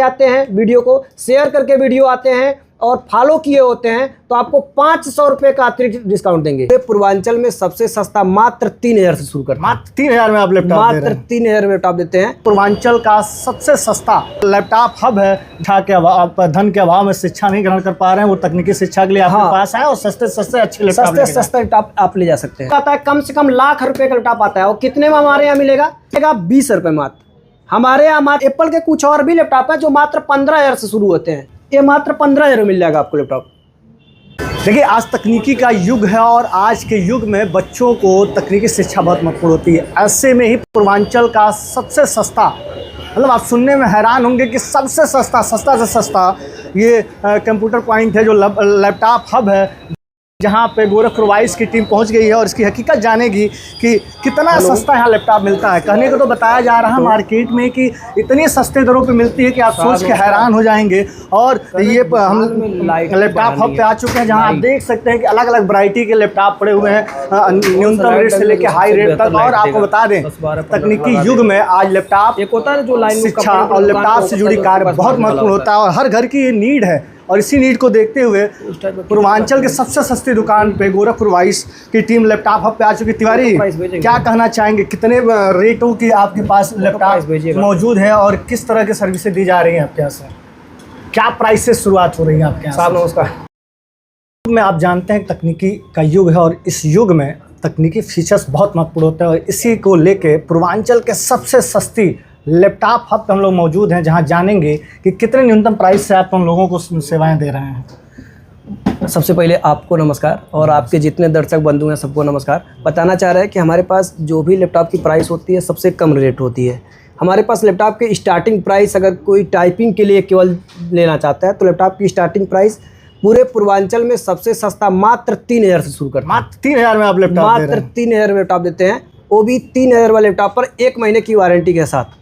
आते हैं, वीडियो को शेयर करके वीडियो आते हैं और फॉलो किए होते हैं तो आपको 500 रुपये का अतिरिक्त डिस्काउंट देंगे। पूर्वांचल में सबसे सस्ता मात्र 3000 से शुरू करते हैं। मात्र 3000 में आप लैपटॉप मात्र 3000 में लैपटॉप देते हैं। पूर्वांचल का सबसे सस्ता लैपटॉप हब है। शिक्षा के अभाव, आप धन के अभाव में शिक्षा नहीं ग्रहण कर पा रहे हैं, वो तकनीकी शिक्षा के लिए आपके पास है और सस्ते सस्ते अच्छे लैपटॉप आप ले जा सकते हैं। आता है कम से कम लाख रुपए का लैपटॉप आता है और कितने में हमारे यहाँ मिलेगा? 20 रुपये मात्र। हमारे यहाँ एप्पल के कुछ और भी लैपटॉप है जो मात्र 15,000 से शुरू होते हैं। ये मात्र 15,000 में मिल जाएगा आपको लैपटॉप। देखिए, आज तकनीकी का युग है और आज के युग में बच्चों को तकनीकी शिक्षा बहुत महत्वपूर्ण होती है। ऐसे में ही पूर्वांचल का सबसे सस्ता, मतलब आप सुनने में हैरान होंगे कि सबसे सस्ता से सस्ता ये कंप्यूटर पॉइंट है जो लैपटॉप हब है, जहाँ पे गोरखपुर वाइस की टीम पहुंच गई है और इसकी हकीकत जानेगी कि कितना सस्ता यहाँ लैपटॉप मिलता है। कहने को तो बताया जा रहा है मार्केट में कि इतनी सस्ते दरों पे मिलती है कि आप सोच के हैरान हो जाएंगे। और ये हम लैपटॉप हब पे आ चुके हैं, जहाँ आप देख सकते हैं कि अलग अलग वैरायटी के लैपटॉप पड़े हुए हैं, न्यूनतम रेट से लेकर हाई रेट तक। और आपको बता दें, तकनीकी युग में आज लैपटॉप शिक्षा और लैपटॉप से जुड़ी कार्य बहुत महत्वपूर्ण होता है और हर घर की ये नीड है। और इसी नीड को देखते हुए पूर्वांचल के सबसे सस्ती दुकान पे गोरखपुर वाइस की टीम लैपटॉप हब पे आ चुकी। तिवारी, क्या कहना चाहेंगे, कितने रेटों की आपके पास लैपटॉप मौजूद है और किस तरह की सर्विसेज दी जा रही हैं आपके यहाँ से? क्या प्राइस से शुरुआत हो रही है आपके यहाँ? साहब नमस्कार। में आप जानते हैं तकनीकी का युग है और इस युग में तकनीकी फीचर्स बहुत महत्वपूर्ण होते हैं और इसी को लेके पूर्वांचल के सबसे सस्ती लैपटॉप हब पे हम लोग मौजूद हैं, जहां जानेंगे कि कितने न्यूनतम प्राइस से आप हम लोगों को सेवाएं दे रहे हैं। सबसे पहले आपको नमस्कार और आपके जितने दर्शक बंधु हैं सबको नमस्कार। बताना चाह रहे हैं कि हमारे पास जो भी लैपटॉप की प्राइस होती है सबसे कम रेट होती है। हमारे पास लैपटॉप की स्टार्टिंग प्राइस, अगर कोई टाइपिंग के लिए केवल लेना चाहता है तो लैपटॉप की स्टार्टिंग प्राइस पूरे पूर्वांचल में सबसे सस्ता मात्र 3000 से शुरू करते हैं। मात्र 3000 में आप लैपटॉप मात्र 3000 में लैपटॉप देते हैं, वो भी 3000 वाले लैपटॉप पर 1 महीने की वारंटी के साथ।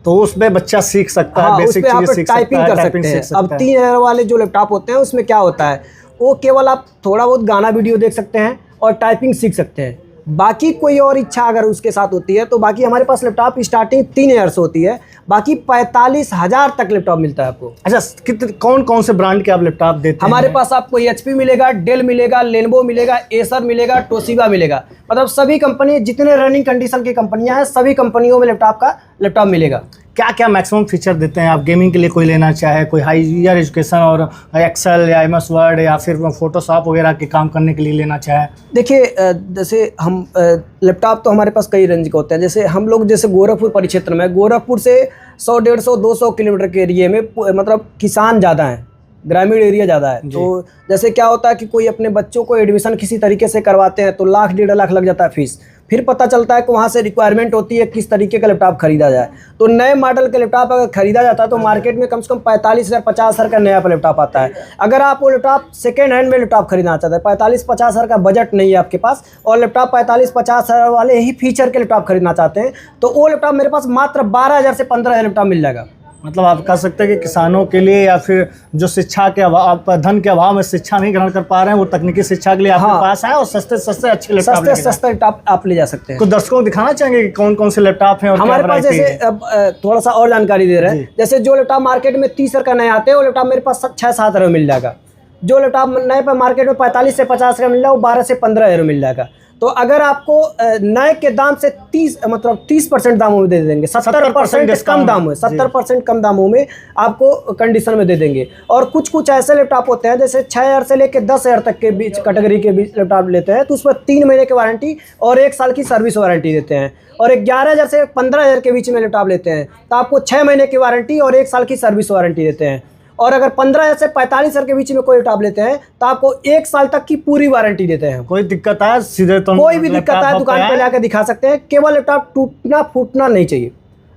तो उसमें बच्चा सीख सकता है, बेसिक चीजें सीख टाइपिंग कर सकते हैं। अब 3000 वाले जो लैपटॉप होते हैं उसमें क्या होता है, वो केवल आप थोड़ा बहुत गाना वीडियो देख सकते हैं और टाइपिंग सीख सकते हैं। बाकी कोई और इच्छा अगर उसके साथ होती है तो बाकी हमारे पास लैपटॉप स्टार्टिंग 3000 से होती है, बाकी 45,000 तक लैपटॉप मिलता है आपको। अच्छा, कौन कौन से ब्रांड के आप लैपटॉप देते हैं? हमारे पास आपको HP मिलेगा, डेल मिलेगा, लेनोवो मिलेगा, एसर मिलेगा, टोशिबा मिलेगा। मतलब सभी कंपनी, जितने रनिंग कंडीशन की कंपनियां हैं सभी कंपनियों में लैपटॉप मिलेगा। क्या क्या मैक्सिमम फीचर देते हैं आप? गेमिंग के लिए कोई लेना चाहे, कोई हायर एजुकेशन और एक्सेल या MS वर्ड या फिर फोटोशॉप वगैरह के काम करने के लिए लेना चाहे? देखिए, जैसे हम लैपटॉप तो हमारे पास कई रेंज के होते हैं। जैसे हम लोग जैसे गोरखपुर परिक्षेत्र में, गोरखपुर से 100, 150, 200 किलोमीटर के एरिए में मतलब किसान ज़्यादा हैं, ग्रामीण एरिया ज़्यादा है। तो जैसे क्या होता है कि कोई अपने बच्चों को एडमिशन किसी तरीके से करवाते हैं तो 1,00,000, 1.5 लाख लग जाता है फीस। फिर पता चलता है कि वहाँ से रिक्वायरमेंट होती है किस तरीके का लैपटॉप खरीदा जाए। तो नए मॉडल का लैपटॉप अगर खरीदा जाता है तो मार्केट में कम से कम 45,000, 50,000 का नया लैपटॉप आता है। अगर आप वो लैपटॉप सेकेंड हैंड में लैपटॉप खरीदना चाहते हैं, 45-50,000 का बजट नहीं है आपके पास और लैपटॉप 45-50,000 वाले ही फीचर के लैपटॉप खरीदना चाहते हैं, तो वो लैपटॉप मेरे पास मात्र 12,000 से 15,000 लैपटॉप मिल जाएगा। मतलब आप कह सकते हैं कि किसानों के लिए या फिर जो शिक्षा के अभाव, धन के अभाव में शिक्षा नहीं ग्रहण कर पा रहे हैं, वो तकनीकी शिक्षा के लिए आपके पास है और सस्ते सस्ते अच्छे लैपटॉप आप ले जा सकते हैं। कुछ दर्शकों को दिखाना चाहेंगे कि कौन कौन से लैपटॉप हैं और हमारे पास? जैसे थोड़ा सा और जानकारी दे रहे हैं। जैसे जो लैपटॉप मार्केट में 30,000 का नए आते हैं वो लैपटॉप मेरे पास 6-7 में मिल जाएगा। जो लैपटॉप नए पर मार्केट में 45 से 50 का मिल रहा है वो 12 से 15 मिल जाएगा। तो अगर आपको नए के दाम से 30% दामों में दे देंगे, 70% कम दाम है, 70% कम दामों में आपको कंडीशन में दे देंगे। और कुछ ऐसे लैपटॉप होते हैं जैसे 6,000 से लेकर 10,000 तक के बीच कैटेगरी के बीच लैपटॉप लेते हैं, तो उस पर 3 महीने की वारंटी और 1 साल की सर्विस वारंटी देते हैं। और 11,000 से 15,000 के बीच में लैपटॉप लेते हैं तो आपको 6 महीने की वारंटी और 1 साल की सर्विस वारंटी देते हैं। और अगर 15,000 से 45,000 के बीच में कोई लैपटॉप लेते हैं तो आपको 1 साल तक की पूरी वारंटी देते हैं। कोई दिक्कत है सीधे तो कोई भी दिक्कत है दुकान पे जाकर दिखा सकते हैं। केवल लैपटॉप टूटना फूटना नहीं चाहिए।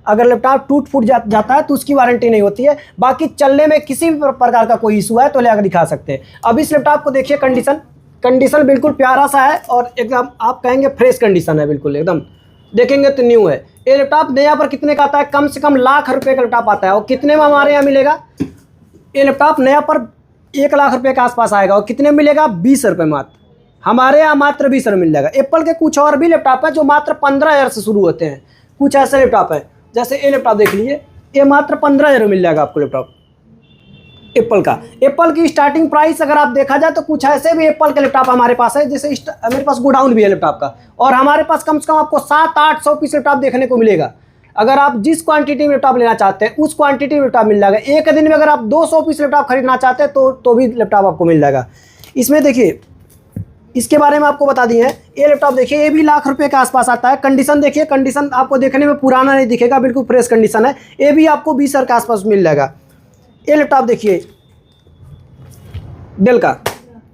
अगर लैपटॉप टूट फूट जाता है तो उसकी वारंटी नहीं होती है। बाकी चलने में किसी भी प्रकार का कोई इशू है तो ले आकर दिखा सकते हैं। अब इस लैपटॉप को देखिए, कंडीशन बिल्कुल प्यारा सा है और एकदम आप कहेंगे फ्रेश कंडीशन है, बिल्कुल एकदम देखेंगे तो न्यू है। ये लैपटॉप नया पर कितने का आता है? कम से कम लाख रुपये का लैपटॉप आता है। और कितने में हमारे यहाँ मिलेगा? ये लैपटॉप नया पर 1 लाख रुपये के आसपास आएगा। और कितने मिलेगा? 20 रुपये मात्र। हमारे यहाँ मात्र 20 रुपये मिल जाएगा। एप्पल के कुछ और भी लैपटॉप है जो मात्र 15,000 से शुरू होते हैं। कुछ ऐसे लैपटॉप है, जैसे ये लैपटॉप देख लीजिए, ये मात्र 15,000 मिल जाएगा आपको लैपटॉप एप्पल का। एप्पल की स्टार्टिंग प्राइस अगर आप देखा जाए तो कुछ ऐसे भी एप्पल के लैपटॉप हमारे पास है, जैसे मेरे पास गोडाउन भी है लैपटॉप का, और हमारे पास कम से कम आपको 700-800 पीस लैपटॉप देखने को मिलेगा। अगर आप जिस क्वांटिटी में लैपटॉप लेना चाहते हैं उस क्वांटिटी में लैपटॉप मिल जाएगा। एक दिन में अगर आप 200 पीस लैपटॉप खरीदना चाहते हैं तो भी लैपटॉप आपको मिल जाएगा। इसमें देखिए, इसके बारे में आपको बता दिए हैं। ये लैपटॉप देखिए, ये भी लाख रुपए के आसपास आता है। कंडीशन देखिए, कंडीशन आपको देखने में पुराना नहीं दिखेगा, बिल्कुल फ्रेश कंडीशन है। ये भी आपको 20,000 के आसपास मिल जाएगा। ये लैपटॉप देखिए डेल का,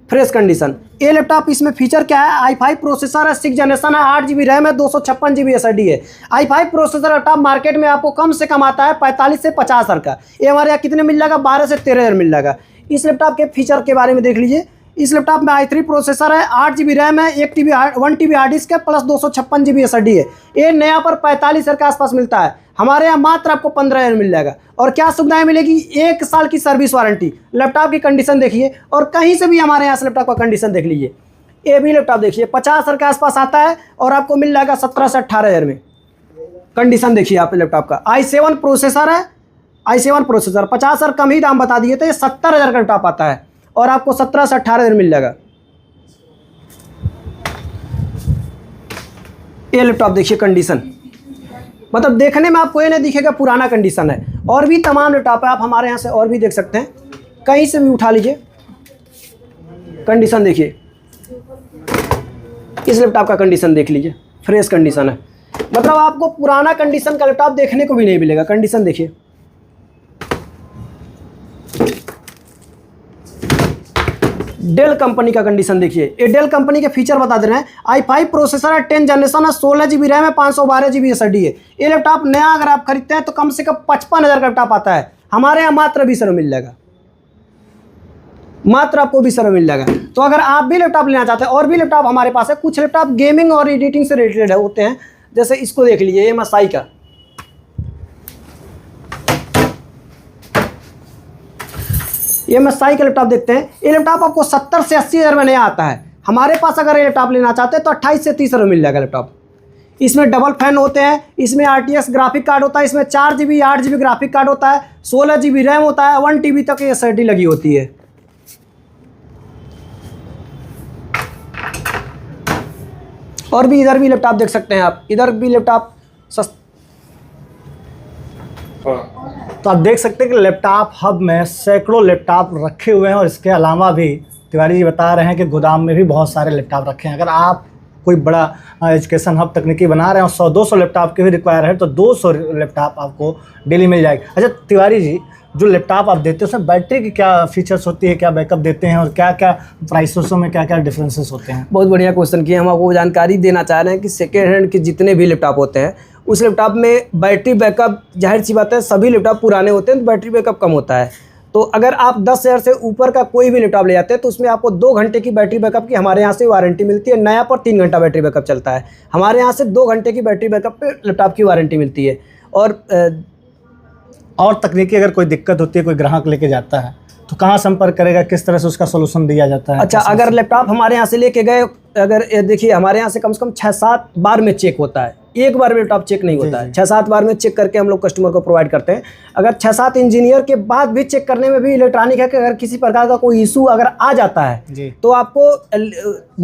फ्रेश कंडीशन। ये लैपटॉप, इसमें फीचर क्या है, i5 प्रोसेसर है, 6 जनरेशन है, 8 GB रैम है, 256 GB SSD है। i5 प्रोसेसर लैपटॉप मार्केट में आपको कम से कम आता है 45 से 50,000 का। ये हमारे यहाँ कितने मिल जाएगा, 12 से 13,000 मिल जाएगा। इस लैपटॉप के फीचर के बारे में देख लीजिए। इस लैपटॉप में i3 प्रोसेसर है, 8 GB रैम है, 1 TB हार्ड डिस्क है, प्लस 256 GB SSD है। ये नया पर 45,000 के आसपास मिलता है। हमारे यहाँ मात्र आपको 15,000 मिल जाएगा। और क्या सुविधाएं मिलेगी, 1 साल की सर्विस वारंटी। लैपटॉप की कंडीशन देखिए, और कहीं से भी हमारे यहाँ से लैपटॉप का कंडीशन देख लीजिए। ये भी लैपटॉप देखिए 50,000 के आसपास आता है और आपको मिल जाएगा 17 से 18,000 में। कंडीशन देखिए आप लैपटॉप का। i7 प्रोसेसर है, i7 प्रोसेसर 50,000 कम ही दाम बता दिए थे, 70,000 का लैपटॉप आता है और आपको 17 से 18,000 मिल जाएगा। ये लैपटॉप देखिए कंडीशन, मतलब देखने में आपको ये नहीं दिखेगा पुराना कंडीशन है। और भी तमाम लैपटॉप है, आप हमारे यहाँ से और भी देख सकते हैं, कहीं से भी उठा लीजिए। कंडीशन देखिए, इस लैपटॉप का कंडीशन देख लीजिए, फ्रेश कंडीशन है। मतलब आपको पुराना कंडीशन का लैपटॉप देखने को भी नहीं मिलेगा। कंडीशन देखिए, डेल कंपनी का कंडीशन देखिए। ये डेल कंपनी के फीचर बता दे रहे हैं। i5 प्रोसेसर है, 10 जनरेशन है, 16 GB रैम है, 512 GB SSD है। ये लैपटॉप नया अगर आप खरीदते हैं तो कम से कम 55,000 का लैपटॉप आता है। हमारे यहाँ मात्र 20,000 मिल जाएगा, मात्र आपको 20,000 मिल जाएगा। तो अगर आप भी लैपटॉप लेना चाहते हैं, और भी लैपटॉप हमारे पास है। कुछ लैपटॉप गेमिंग और एडिटिंग से रिलेटेड होते हैं, जैसे इसको देख लीजिए, ये MSI का, ये MSI का लैपटॉप देखते हैं। ये लैपटॉप आपको 70 से 80,000 में नया आता है। हमारे पास अगर ये लैपटॉप लेना चाहते हैं तो 28 से 30,000 मिल जाएगा लैपटॉप। इसमें डबल फैन होते हैं, इसमें RTX ग्राफिक कार्ड होता है, इसमें 4 GB 8 GB ग्राफिक कार्ड होता है, 16 GB रैम होता है, 1 TB तक SSD लगी होती है। और भी इधर भी लैपटॉप देख सकते हैं आप, इधर भी लैपटॉप तो आप देख सकते हैं कि लैपटॉप हब में सैकड़ों लैपटॉप रखे हुए हैं, और इसके अलावा भी तिवारी जी बता रहे हैं कि गोदाम में भी बहुत सारे लैपटॉप रखे हैं। अगर आप कोई बड़ा एजुकेशन हब तकनीकी बना रहे हैं और 100-200 लैपटॉप के भी रिक्वायर है तो 200 लैपटॉप आपको डेली मिल जाएगी। अच्छा तिवारी जी, जो लैपटॉप आप देते हैं उसमें बैटरी की क्या फीचर्स होती है, क्या बैकअप देते हैं, और क्या क्या प्राइसों में क्या क्या डिफरेंसेस होते हैं? बहुत बढ़िया क्वेश्चन किया। हम आपको जानकारी देना चाह रहे हैं कि सेकेंड हैंड के जितने भी लैपटॉप होते हैं उस लैपटॉप में बैटरी बैकअप, जाहिर सी बात है सभी लैपटॉप पुराने होते हैं तो बैटरी बैकअप कम होता है। तो अगर आप 10,000 से ऊपर का कोई भी लैपटॉप ले जाते हैं तो उसमें आपको 2 घंटे की बैटरी बैकअप की हमारे यहाँ से वारंटी मिलती है। नया पर 3 घंटा बैटरी बैकअप चलता है, हमारे यहाँ से 2 घंटे की बैटरी बैकअप पे लैपटॉप की वारंटी मिलती है। और तकनीकी अगर कोई दिक्कत होती है, कोई ग्राहक लेके जाता है तो कहाँ संपर्क करेगा, किस तरह से उसका सोल्यूशन दिया जाता है? अच्छा, अगर लैपटॉप हमारे यहाँ से लेके गए, अगर देखिए हमारे यहाँ से कम 6-7 बार में चेक होता है, एक बार में लैपटॉप चेक नहीं होता है, 6-7 बार में चेक करके हम लोग कस्टमर को प्रोवाइड करते हैं। अगर 6-7 इंजीनियर के बाद भी चेक करने में भी इलेक्ट्रॉनिक है कि अगर किसी प्रकार का कोई इशू अगर आ जाता है तो आपको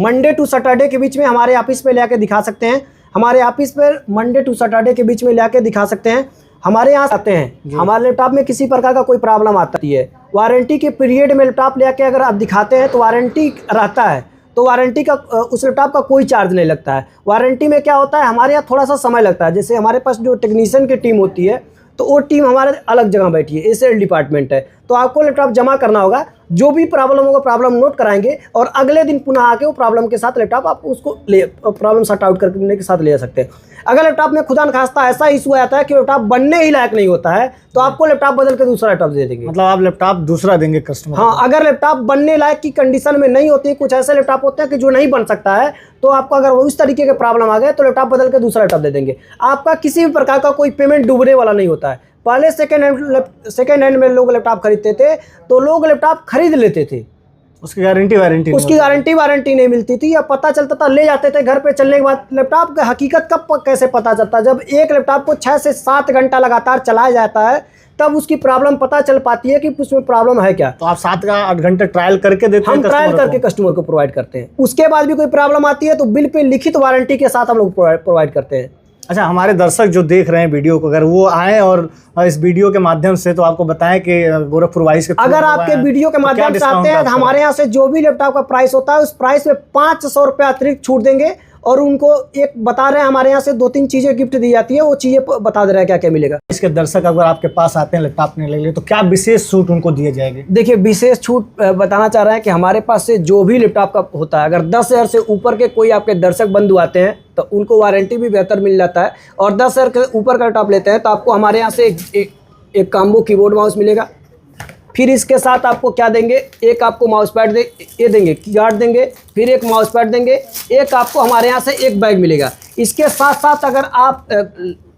मंडे टू सैटरडे के बीच में हमारे ऑफिस पे ले दिखा सकते हैं। हमारे ऑफिस पर मंडे टू सैटरडे के बीच में ले दिखा सकते हैं। हमारे यहाँ आते हैं, हमारे लैपटॉप में किसी प्रकार का कोई प्रॉब्लम आती है, वारंटी के पीरियड में लैपटॉप लेके अगर आप दिखाते हैं तो वारंटी रहता है, तो वारंटी का उस लैपटॉप का कोई चार्ज नहीं लगता है। वारंटी में क्या होता है, हमारे यहाँ थोड़ा सा समय लगता है। जैसे हमारे पास जो टेक्नीशियन की टीम होती है तो वो टीम हमारे अलग जगह बैठी है, एसएल डिपार्टमेंट है, तो आपको लैपटॉप जमा करना होगा। जो भी प्रॉब्लम होगा प्रॉब्लम नोट कराएंगे और अगले दिन पुनः आके वो प्रॉब्लम के साथ लैपटॉप आप उसको ले प्रॉब्लम सॉर्ट आउट करने के साथ ले जा सकते हैं। अगर लैपटॉप में खुदा न खास्ता ऐसा इशू आता है कि लैपटॉप बनने ही लायक नहीं होता है तो आपको लैपटॉप बदल के दूसरा लैपटॉप दे देंगे। मतलब आप लैपटॉप दूसरा देंगे कस्टमर? हाँ, अगर लैपटॉप बनने लायक की कंडीशन में नहीं होती है, कुछ ऐसे लैपटॉप होते हैं कि जो नहीं बन सकता है, तो आपको अगर उस तरीके के प्रॉब्लम आ गए तो लैपटॉप बदल के दूसरा लैपटॉप दे देंगे। आपका किसी भी प्रकार का कोई पेमेंट डूबने वाला नहीं होता है। पहले सेकेंड हैंड में लोग लैपटॉप खरीदते थे तो लोग लैपटॉप खरीद लेते थे, उसकी गारंटी वारंटी नहीं मिलती थी, या पता चलता था ले जाते थे घर पे चलने के बाद। लैपटॉप का हकीकत कब कैसे पता चलता, जब एक लैपटॉप को 6 से 7 घंटा लगातार चलाया जाता है तब उसकी प्रॉब्लम पता चल पाती है कि उसमें प्रॉब्लम है क्या। तो आप 7 का 8 घंटे ट्रायल करके देते हैं? हम ट्रायल करके कस्टमर को प्रोवाइड करते हैं। उसके बाद भी कोई प्रॉब्लम आती है तो बिल पे लिखित वारंटी के साथ हम लोग प्रोवाइड करते हैं। अच्छा, हमारे दर्शक जो देख रहे हैं वीडियो को, अगर वो आए और इस वीडियो के माध्यम से, तो आपको बताएं कि गोरखपुर वाइज के अगर आपके वीडियो के माध्यम से आते हैं तो हमारे यहाँ से जो भी लैपटॉप का प्राइस होता है उस प्राइस में 500 रुपये अतिरिक्त छूट देंगे। और उनको एक बता रहे हैं, हमारे यहाँ से 2-3 चीज़ें गिफ्ट दी जाती है, वो चीज़ें बता दे रहे हैं क्या क्या मिलेगा। इसके दर्शक अगर आपके पास आते हैं लैपटॉप लेने के लिए तो क्या विशेष छूट उनको दिए जाएंगे? देखिए, विशेष छूट बताना चाह रहे हैं कि हमारे पास से जो भी लैपटॉप का होता है, अगर 10,000 से ऊपर के कोई आपके दर्शक बंधु आते हैं तो उनको वारंटी भी बेहतर मिल जाता है। और 10,000 के ऊपर का लैपटॉप लेते हैं तो आपको हमारे यहाँ से एक कॉम्बो कीबोर्ड माउस मिलेगा। फिर इसके साथ आपको क्या देंगे, एक आपको माउस पैड ये देंगे, कीगार्ड देंगे, फिर एक माउस पैड देंगे, एक आपको हमारे यहाँ से एक बैग मिलेगा। इसके साथ साथ अगर आप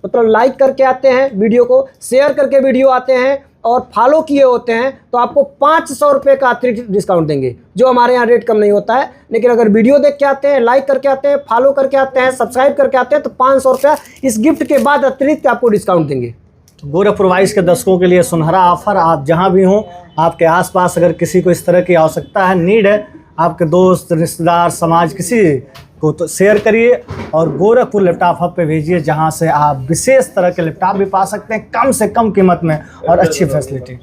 मतलब लाइक करके आते हैं वीडियो को, शेयर करके वीडियो आते हैं और फॉलो किए होते हैं तो आपको 500 रुपये का अतिरिक्त डिस्काउंट देंगे, जो हमारे यहाँ रेट कम नहीं होता है। लेकिन अगर वीडियो देख के आते हैं, लाइक करके आते हैं, फॉलो करके आते हैं, सब्सक्राइब करके आते हैं तो 500 रुपया इस गिफ्ट के बाद अतिरिक्त आपको डिस्काउंट देंगे। गोरखपुर वाइज के दर्शकों के लिए सुनहरा ऑफर, आप जहां भी हों, आपके आसपास अगर किसी को इस तरह की आवश्यकता है, नीड है, आपके दोस्त, रिश्तेदार, समाज, किसी को तो शेयर करिए और गोरखपुर लैपटॉप हब पे भेजिए, जहां से आप विशेष तरह के लैपटॉप भी पा सकते हैं कम से कम कीमत में और अच्छी फैसिलिटी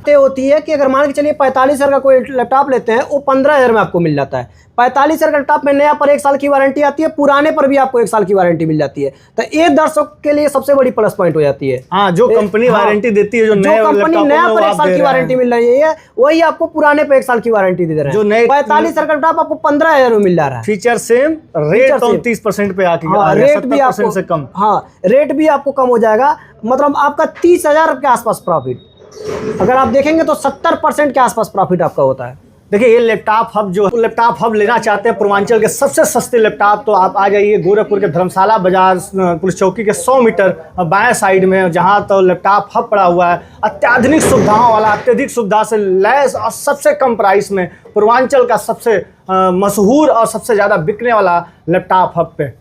होती है। कि अगर मान के चलिए 45,000 का कोई लैपटॉप लेते हैं, वो 15,000 में आपको मिल जाता है। 45,000 का लैपटॉप में नया पर 1 साल की वारंटी आती है, पुराने पर भी आपको 1 साल की वारंटी मिल जाती है। तो ये दर्शक के लिए सबसे बड़ी प्लस पॉइंट हो जाती है। हाँ, जो कंपनी वारंटी देती है, जो कंपनी नया पर 1 साल की वारंटी मिल रही है, वही आपको पुराने पर 1 साल की वारंटी दे रहे हैं। जो 45,000 का लैपटॉप आपको 15,000 में मिल रहा है। फीचर सेम, रेट 30% पे आके, रेट भी आपको से कम, हाँ रेट भी आपको कम हो जाएगा। मतलब आपका 30,000 के आसपास प्रॉफिट, अगर आप देखेंगे तो 70% के आसपास प्रॉफिट आपका होता है। देखिए, ये लैपटॉप हब जो लैपटॉप हब लेना चाहते हैं पूर्वांचल के सबसे सस्ते लैपटॉप, तो आप आ जाइए गोरखपुर के धर्मशाला बाजार पुलिस चौकी के 100 मीटर बाएं साइड में, जहां तो लैपटॉप हब पड़ा हुआ है। अत्याधुनिक सुविधाओं वाला, अत्यधिक सुविधा से लैस और सबसे कम प्राइस में पूर्वांचल का सबसे मशहूर और सबसे ज़्यादा बिकने वाला लैपटॉप हब पे